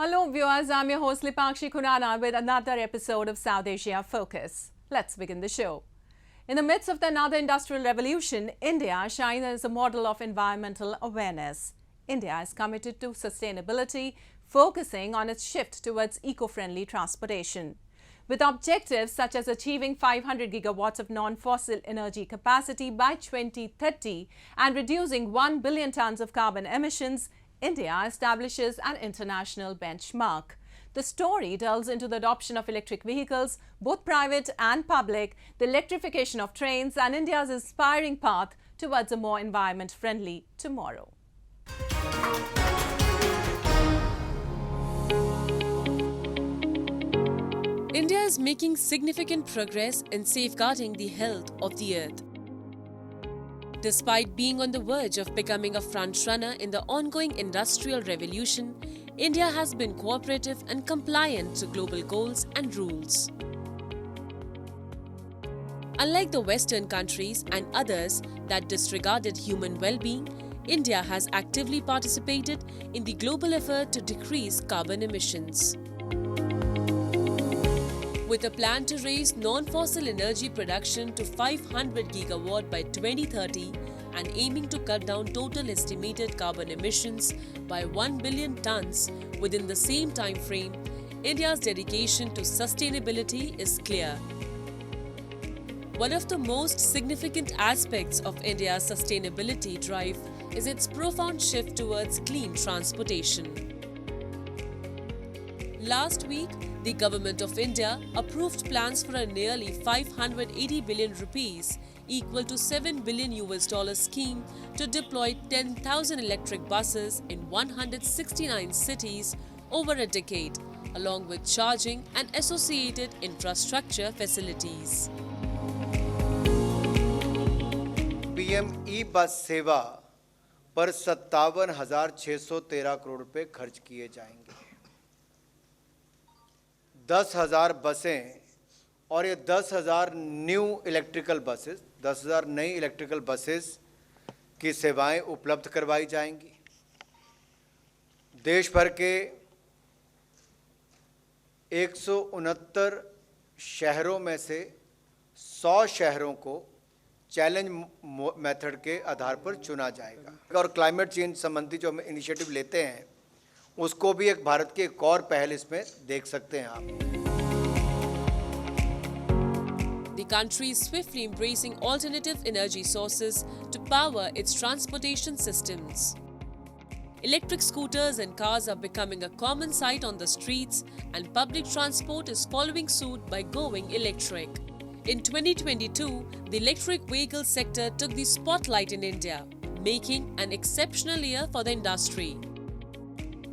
Hello viewers, I'm your host Lipakshi Khurana with another episode of South Asia Focus. Let's begin the show. In the midst of another industrial revolution, India shines as a model of environmental awareness. India is committed to sustainability, focusing on its shift towards eco-friendly transportation. With objectives such as achieving 500 gigawatts of non-fossil energy capacity by 2030 and reducing 1 billion tons of carbon emissions, India establishes an international benchmark. The story delves into the adoption of electric vehicles, both private and public, the electrification of trains, and India's inspiring path towards a more environment-friendly tomorrow. India is making significant progress in safeguarding the health of the earth. Despite being on the verge of becoming a frontrunner in the ongoing industrial revolution, India has been cooperative and compliant to global goals and rules. Unlike the Western countries and others that disregarded human well-being, India has actively participated in the global effort to decrease carbon emissions. With a plan to raise non-fossil energy production to 500 gigawatt by 2030 and aiming to cut down total estimated carbon emissions by 1 billion tons within the same time frame, India's dedication to sustainability is clear. One of the most significant aspects of India's sustainability drive is its profound shift towards clean transportation. Last week, the Government of India approved plans for a nearly 580 billion rupees, equal to $7 billion scheme to deploy 10,000 electric buses in 169 cities over a decade, along with charging and associated infrastructure facilities. PM e bus Sewa पर 57,613 करोड़ रुपए खर्च किए जाएंगे। 10,000 बसें और ये 10,000 new electrical buses, 10,000 नई electrical buses की सेवाएं उपलब्ध करवाई जाएंगी। देश भर के 169 शहरों में से 100 शहरों को चैलेंज मेथड के आधार पर चुना जाएगा और क्लाइमेट चेंज संबंधी जो हम इनिशिएटिव लेते हैं उसको भी एक भारत की एक और पहल इसमें देख सकते हैं आप। The country is swiftly embracing alternative energy sources to power its transportation systems. Electric scooters and cars are becoming a common sight on the streets, and public transport is following suit by going electric. In 2022, the electric vehicle sector took the spotlight in India, making an exceptional year for the industry.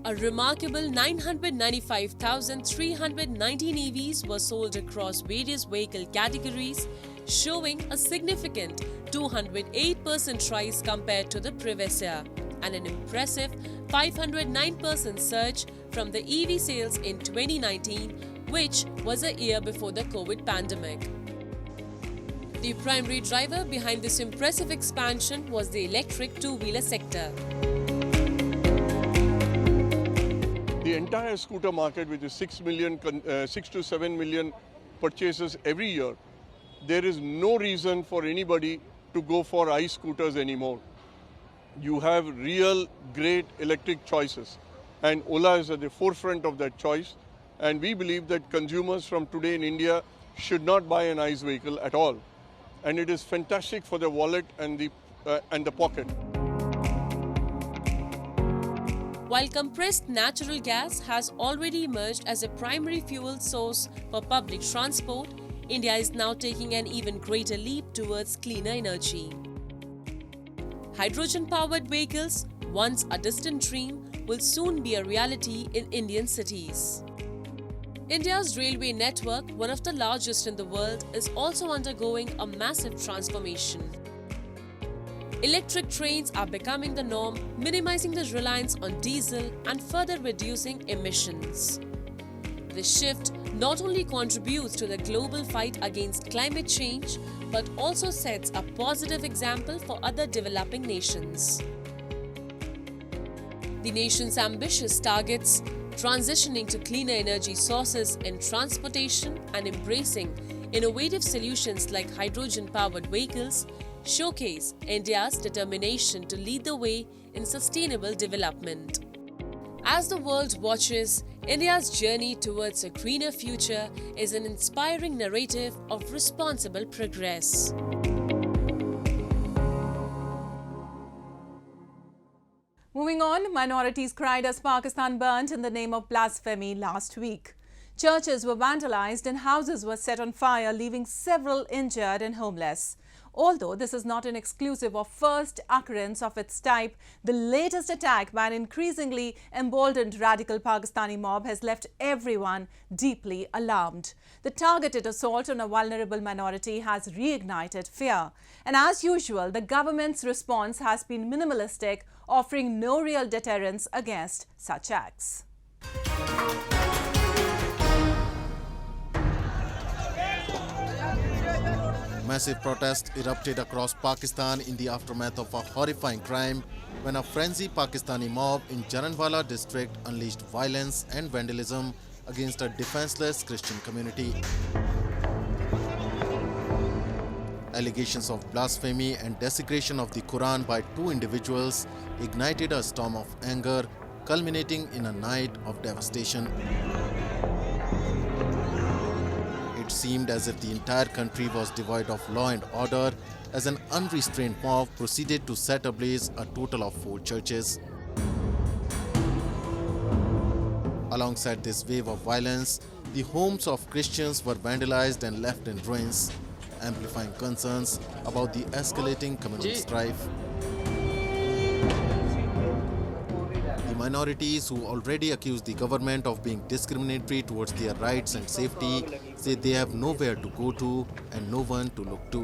A remarkable 995,319 EVs were sold across various vehicle categories, showing a significant 208% rise compared to the previous year, and an impressive 509% surge from the EV sales in 2019, which was a year before the COVID pandemic. The primary driver behind this impressive expansion was the electric two-wheeler sector. The entire scooter market, which is 6 to 7 million purchases every year, there is no reason for anybody to go for ICE scooters anymore. You have real great electric choices, and Ola is at the forefront of that choice. And we believe that consumers from today in India should not buy an ICE vehicle at all. And it is fantastic for the wallet and the pocket. While compressed natural gas has already emerged as a primary fuel source for public transport, India is now taking an even greater leap towards cleaner energy. Hydrogen-powered vehicles, once a distant dream, will soon be a reality in Indian cities. India's railway network, one of the largest in the world, is also undergoing a massive transformation. Electric trains are becoming the norm, minimizing the reliance on diesel and further reducing emissions. This shift not only contributes to the global fight against climate change, but also sets a positive example for other developing nations. The nation's ambitious targets transitioning to cleaner energy sources in transportation and embracing innovative solutions like hydrogen-powered vehicles showcase India's determination to lead the way in sustainable development. As the world watches, India's journey towards a greener future is an inspiring narrative of responsible progress. Moving on, minorities cried as Pakistan burnt in the name of blasphemy last week. Churches were vandalized and houses were set on fire, leaving several injured and homeless. Although this is not an exclusive or first occurrence of its type, the latest attack by an increasingly emboldened radical Pakistani mob has left everyone deeply alarmed. The targeted assault on a vulnerable minority has reignited fear. And as usual, the government's response has been minimalistic, offering no real deterrence against such acts. Massive protests erupted across Pakistan in the aftermath of a horrifying crime when a frenzied Pakistani mob in Jaranwala district unleashed violence and vandalism against a defenseless Christian community. Allegations of blasphemy and desecration of the Quran by two individuals ignited a storm of anger, culminating in a night of devastation. It seemed as if the entire country was devoid of law and order as an unrestrained mob proceeded to set ablaze a total of 4 churches. Alongside this wave of violence, the homes of Christians were vandalized and left in ruins, amplifying concerns about the escalating communal strife. The minorities who already accuse the government of being discriminatory towards their rights and safety say they have nowhere to go to and no one to look to.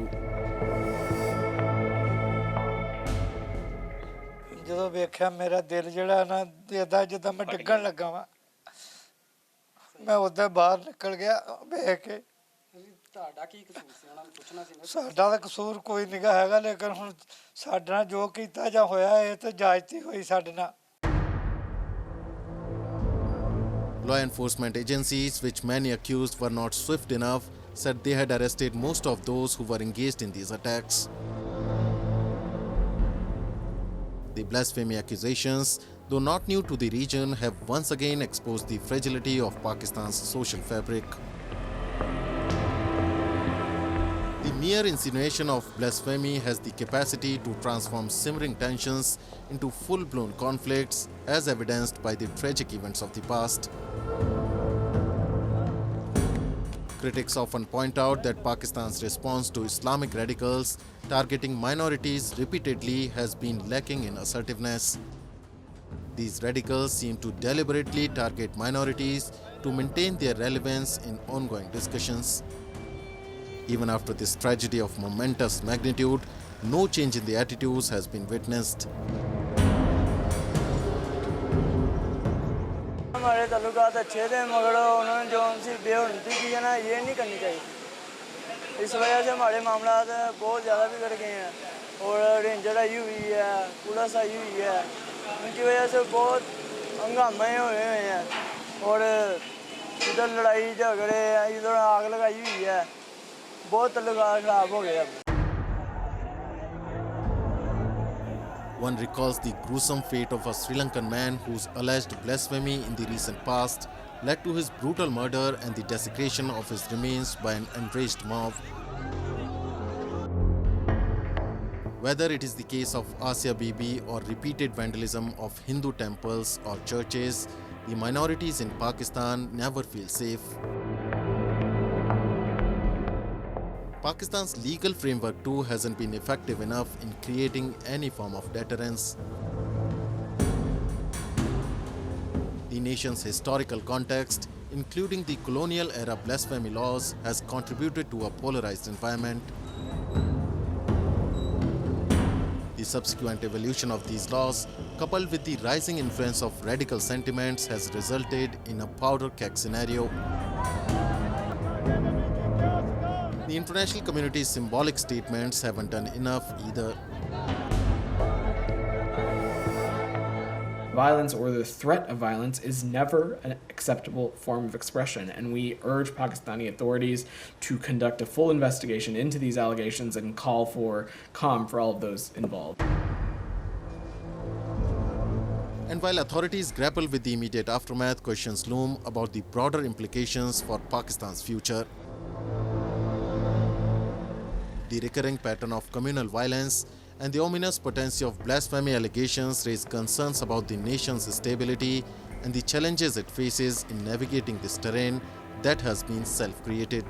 ਜਦੋਂ ਵੇਖਿਆ ਮੇਰਾ ਦਿਲ ਜਿਹੜਾ ਨਾ ਦੇਦਾ ਜਦੋਂ ਮੈਂ ਡਿੱਗਣ ਲੱਗਾ ਵਾਂ ਮੈਂ ਉਦੋਂ ਬਾਹਰ ਨਿਕਲ ਗਿਆ ਵੇਖ ਕੇ ਤੁਹਾਡਾ ਕੀ ਕਸੂਰ ਸੀ ਉਹਨਾਂ ਨੂੰ ਪੁੱਛਣਾ ਸੀ ਨਾ ਸਾਡਾ ਤਾਂ ਕਸੂਰ ਕੋਈ ਨਿਗਾ ਹੈਗਾ ਲੇਕਿਨ ਹੁਣ ਸਾਡੇ ਨਾਲ ਜੋ ਕੀਤਾ ਜਾਂ ਹੋਇਆ ਇਹ ਤਾਂ ਜਾਇਜ਼ਤੀ ਹੋਈ ਸਾਡੇ ਨਾਲ Law enforcement agencies, which many accused were not swift enough, said they had arrested most of those who were engaged in these attacks. The blasphemy accusations, though not new to the region, have once again exposed the fragility of Pakistan's social fabric. The mere insinuation of blasphemy has the capacity to transform simmering tensions into full-blown conflicts, as evidenced by the tragic events of the past. Critics often point out that Pakistan's response to Islamic radicals targeting minorities repeatedly has been lacking in assertiveness. These radicals seem to deliberately target minorities to maintain their relevance in ongoing discussions. Even after this tragedy of momentous magnitude, no change in the attitudes has been witnessed. हमारे ताल्लुकात अच्छे थे मगर उन्होंने जो उनसे बेहरमती की है ना ये नहीं करनी चाहिए इस वजह से हमारे मामला बहुत ज़्यादा बिगड़ गए हैं और रेंजर आई हुई है पुलिस आई हुई है उनकी वजह से बहुत हंगामे हुए हैं और इधर लड़ाई झगड़े इधर आग लगाई हुई है बहुत ताल्लुकात ख़राब हो गए अब One recalls the gruesome fate of a Sri Lankan man whose alleged blasphemy in the recent past led to his brutal murder and the desecration of his remains by an enraged mob. Whether it is the case of Asia Bibi or repeated vandalism of Hindu temples or churches, the minorities in Pakistan never feel safe. Pakistan's legal framework too hasn't been effective enough in creating any form of deterrence. The nation's historical context, including the colonial era blasphemy laws, has contributed to a polarized environment. The subsequent evolution of these laws, coupled with the rising influence of radical sentiments, has resulted in a powder keg scenario. The international community's symbolic statements haven't done enough either. Violence or the threat of violence is never an acceptable form of expression, and we urge Pakistani authorities to conduct a full investigation into these allegations and call for calm for all of those involved. And while authorities grapple with the immediate aftermath, questions loom about the broader implications for Pakistan's future. The recurring pattern of communal violence and the ominous potency of blasphemy allegations raise concerns about the nation's stability and the challenges it faces in navigating this terrain that has been self-created.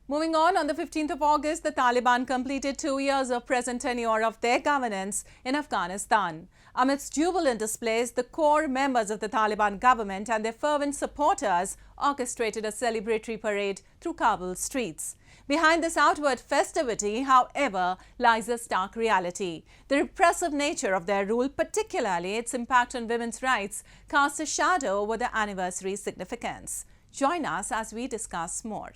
Moving on the 15th of August, the Taliban completed 2 years of present tenure of their governance in Afghanistan. Amidst jubilant displays, the core members of the Taliban government and their fervent supporters orchestrated a celebratory parade through Kabul streets. Behind this outward festivity, however, lies a stark reality. The repressive nature of their rule, particularly its impact on women's rights, casts a shadow over the anniversary's significance. Join us as we discuss more.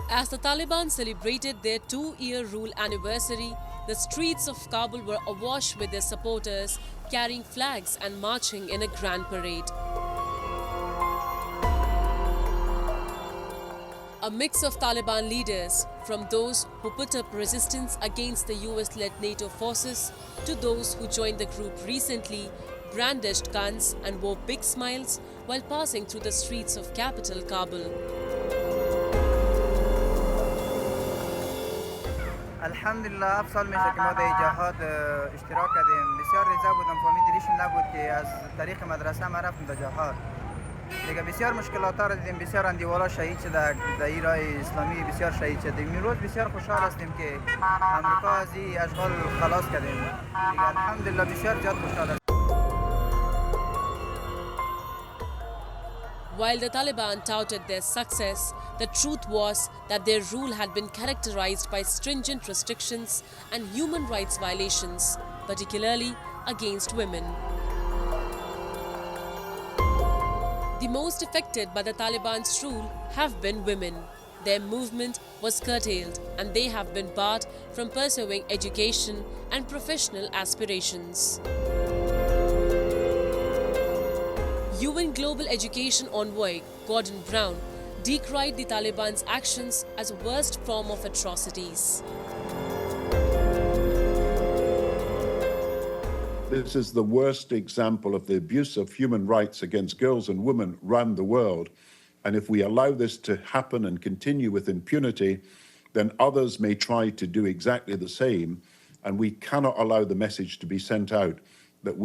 As the Taliban celebrated their 2-year rule anniversary, the streets of Kabul were awash with their supporters, carrying flags and marching in a grand parade. A mix of Taliban leaders, from those who put up resistance against the US-led NATO forces to those who joined the group recently, brandished guns and wore big smiles while passing through the streets of capital Kabul. الحمدلله افضل میشه که ما در جهاد اشتراک کردیم. بسیار رضا بودم، فهمید ریشم نبود که از طریق مدرسه ما رفتم در جهاد. دیگه بسیار مشکلات ها را دیدیم، بسیار اندیوالا شهید شده در این راه اسلامی، بسیار شهید شدیم. این روز بسیار خوشحال هستیم که امریکا از این اشغال خلاص کردیم. دیگه الحمدلله بسیار زیاد خوشحال هستیم. While the Taliban touted their success, the truth was that their rule had been characterized by stringent restrictions and human rights violations, particularly against women. The most affected by the Taliban's rule have been women. Their movement was curtailed and they have been barred from pursuing education and professional aspirations. UN Global Education Envoy Gordon Brown decried the Taliban's actions as a worst form of atrocities. This is the worst example of the abuse of human rights against girls and women around the world. And if we allow this to happen and continue with impunity, then others may try to do exactly the same. And we cannot allow the message to be sent out that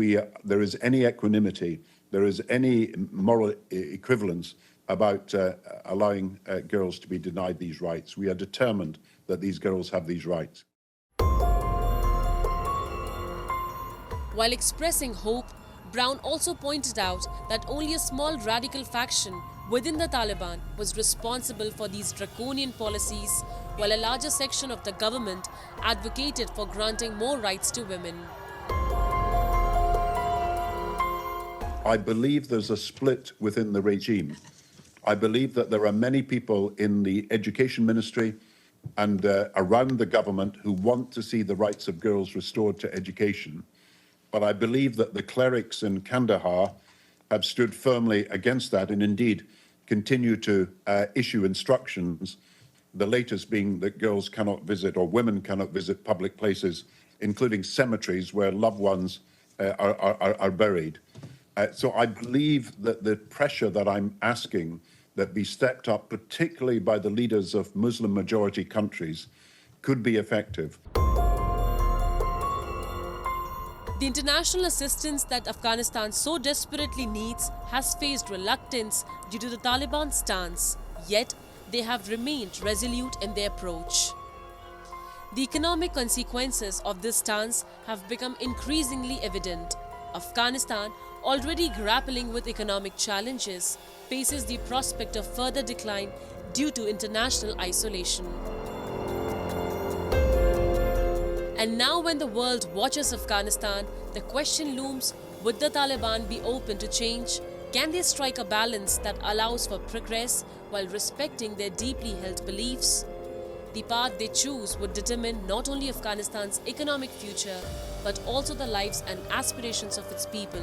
there is any equanimity, there is any moral equivalence about allowing girls to be denied these rights. We are determined that these girls have these rights. While expressing hope, Brown also pointed out that only a small radical faction within the Taliban was responsible for these draconian policies, while a larger section of the government advocated for granting more rights to women. I believe there's a split within the regime. I believe that there are many people in the education ministry and around the government who want to see the rights of girls restored to education. But I believe that the clerics in Kandahar have stood firmly against that and indeed continue to issue instructions, the latest being that girls cannot visit or women cannot visit public places, including cemeteries where loved ones are buried. So I believe that the pressure that I'm asking that be stepped up, particularly by the leaders of Muslim-majority countries, could be effective. The international assistance that Afghanistan so desperately needs has faced reluctance due to the Taliban stance, yet they have remained resolute in their approach. The economic consequences of this stance have become increasingly evident. Afghanistan, already grappling with economic challenges, faces the prospect of further decline due to international isolation. And now when the world watches Afghanistan, the question looms, would the Taliban be open to change? Can they strike a balance that allows for progress while respecting their deeply held beliefs? The path they choose would determine not only Afghanistan's economic future, but also the lives and aspirations of its people,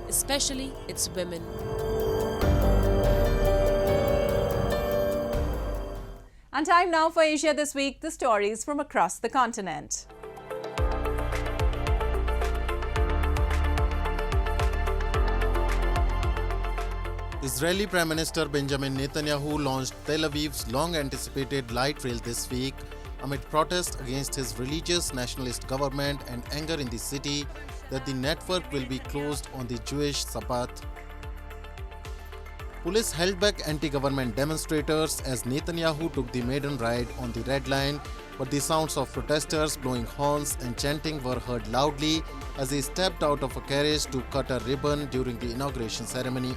especially its women. And time now for Asia This Week, the stories from across the continent. Israeli Prime Minister Benjamin Netanyahu launched Tel Aviv's long-anticipated light rail this week amid protests against his religious nationalist government and anger in the city that the network will be closed on the Jewish Sabbath. Police held back anti-government demonstrators as Netanyahu took the maiden ride on the Red Line, but the sounds of protesters blowing horns and chanting were heard loudly as he stepped out of a carriage to cut a ribbon during the inauguration ceremony.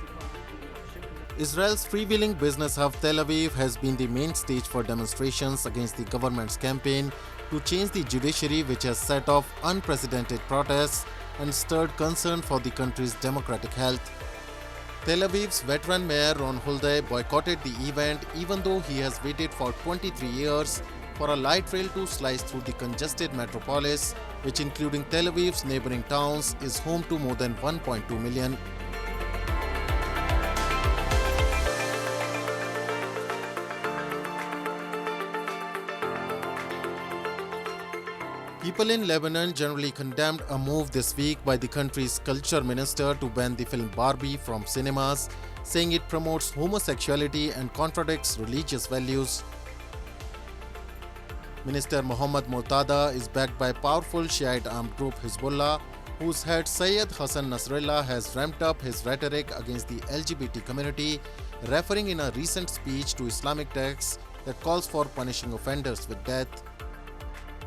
Israel's freewheeling business hub Tel Aviv has been the main stage for demonstrations against the government's campaign to change the judiciary, which has set off unprecedented protests and stirred concern for the country's democratic health. Tel Aviv's veteran mayor Ron Huldai boycotted the event even though he has waited for 23 years for a light rail to slice through the congested metropolis, which including Tel Aviv's neighboring towns is home to more than 1.2 million. People in Lebanon generally condemned a move this week by the country's culture minister to ban the film Barbie from cinemas, saying it promotes homosexuality and contradicts religious values. Minister Mohammad Mortada is backed by powerful Shiite armed group Hezbollah, whose head Syed Hassan Nasrallah has ramped up his rhetoric against the LGBT community, referring in a recent speech to Islamic texts that calls for punishing offenders with death.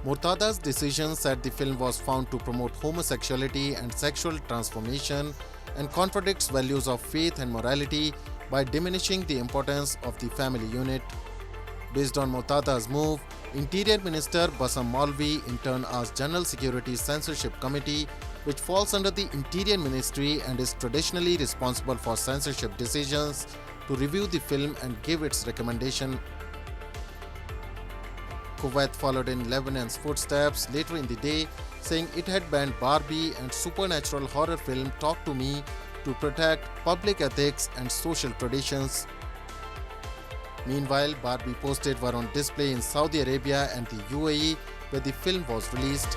Mortada's decision said the film was found to promote homosexuality and sexual transformation and contradicts values of faith and morality by diminishing the importance of the family unit. Based on Mortada's move, Interior Minister Bassam Maulvi in turn asked General Security's Censorship Committee, which falls under the Interior Ministry and is traditionally responsible for censorship decisions, to review the film and give its recommendation. Kuwait followed in Lebanon's footsteps later in the day, saying it had banned Barbie and supernatural horror film Talk to Me to protect public ethics and social traditions. Meanwhile, Barbie posters were on display in Saudi Arabia and the UAE, where the film was released.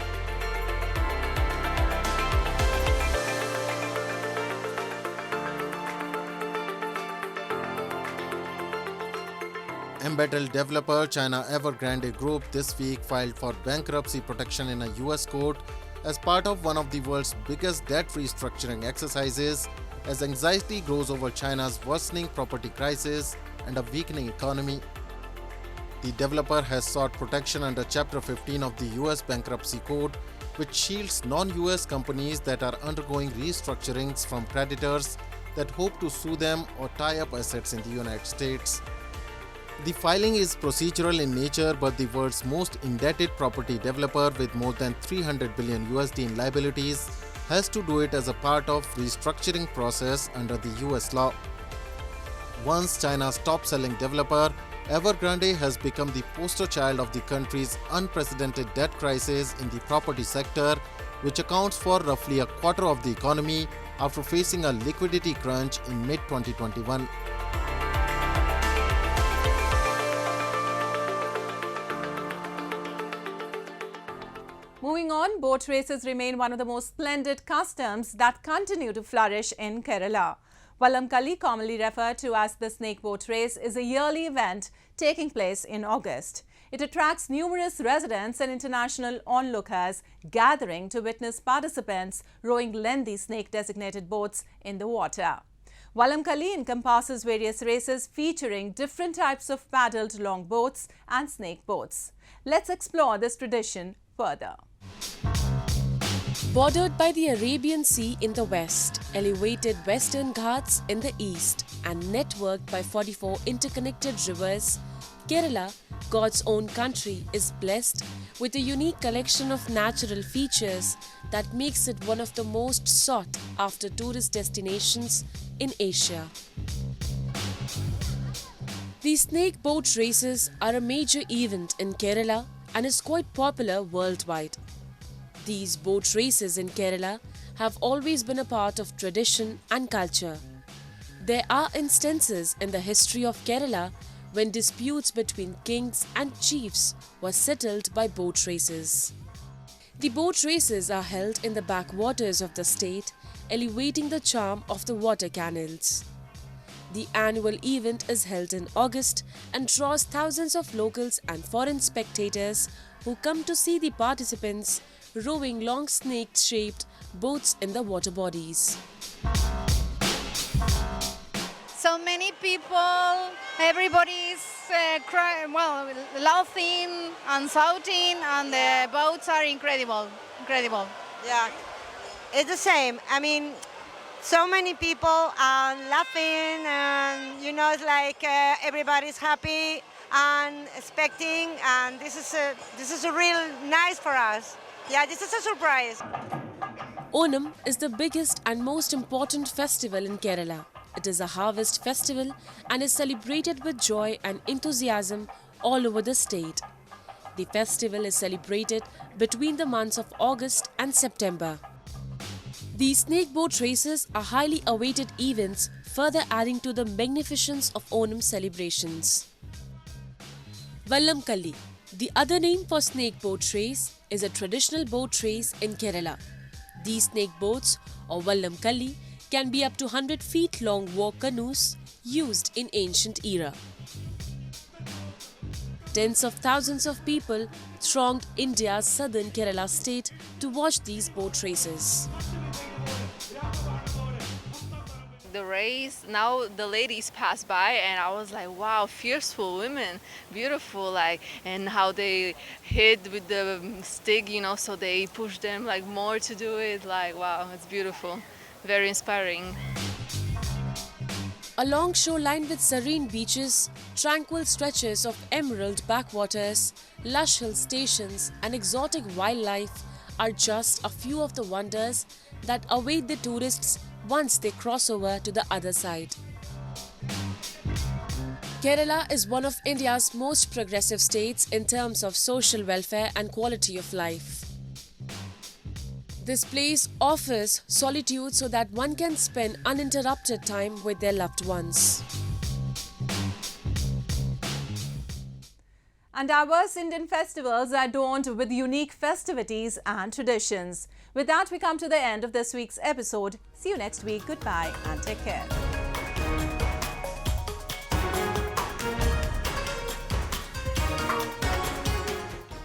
Embattled developer China Evergrande Group this week filed for bankruptcy protection in a US court as part of one of the world's biggest debt restructuring exercises, as anxiety grows over China's worsening property crisis and a weakening economy. The developer has sought protection under Chapter 15 of the US Bankruptcy Code, which shields non-US companies that are undergoing restructurings from creditors that hope to sue them or tie up assets in the United States. The filing is procedural in nature, but the world's most indebted property developer with more than 300 billion USD in liabilities has to do it as a part of restructuring process under the US law. Once China's top-selling developer, Evergrande has become the poster child of the country's unprecedented debt crisis in the property sector, which accounts for roughly a quarter of the economy after facing a liquidity crunch in mid-2021. Moving on, boat races remain one of the most splendid customs that continue to flourish in Kerala. Vallamkalli, commonly referred to as the Snake Boat Race, is a yearly event taking place in August. It attracts numerous residents and international onlookers gathering to witness participants rowing lengthy snake-designated boats in the water. Vallamkalli encompasses various races featuring different types of paddled longboats and snake boats. Let's explore this tradition further. Bordered by the Arabian Sea in the west, elevated Western Ghats in the east, and networked by 44 interconnected rivers, Kerala, God's own country, is blessed with a unique collection of natural features that makes it one of the most sought-after tourist destinations in Asia. These snake boat races are a major event in Kerala and is quite popular worldwide. These boat races in Kerala have always been a part of tradition and culture. There are instances in the history of Kerala when disputes between kings and chiefs were settled by boat races. The boat races are held in the backwaters of the state, elevating the charm of the water canals. The annual event is held in August and draws thousands of locals and foreign spectators who come to see the participants rowing long snake-shaped boats in the water bodies. So many people, everybody's laughing and shouting, and the boats are incredible. Yeah, it's the same. I mean, so many people are laughing, and it's like everybody's happy and expecting, and this is a real nice for us. Yeah, this is a surprise. Onam is the biggest and most important festival in Kerala. It is a harvest festival and is celebrated with joy and enthusiasm all over the state. The festival is celebrated between the months of August and September. These snake boat races are highly awaited events, further adding to the magnificence of Onam celebrations. Vallam Kalli, the other name for snake boat race, is a traditional boat race in Kerala. These snake boats, or Vallam Kalli, can be up to 100 feet long walk canoes used in ancient era. Tens of thousands of people thronged India's southern Kerala state to watch these boat races. The race, now the ladies pass by, and I was like, wow, fierceful women, beautiful, and how they hit with the stick, so they push them more to do it, wow, it's beautiful, very inspiring. A long shoreline with serene beaches, tranquil stretches of emerald backwaters, lush hill stations and exotic wildlife are just a few of the wonders that await the tourists once they cross over to the other side. Kerala is one of India's most progressive states in terms of social welfare and quality of life. This place offers solitude so that one can spend uninterrupted time with their loved ones. And diverse Indian festivals are adorned with unique festivities and traditions. With that, we come to the end of this week's episode. See you next week. Goodbye and take care.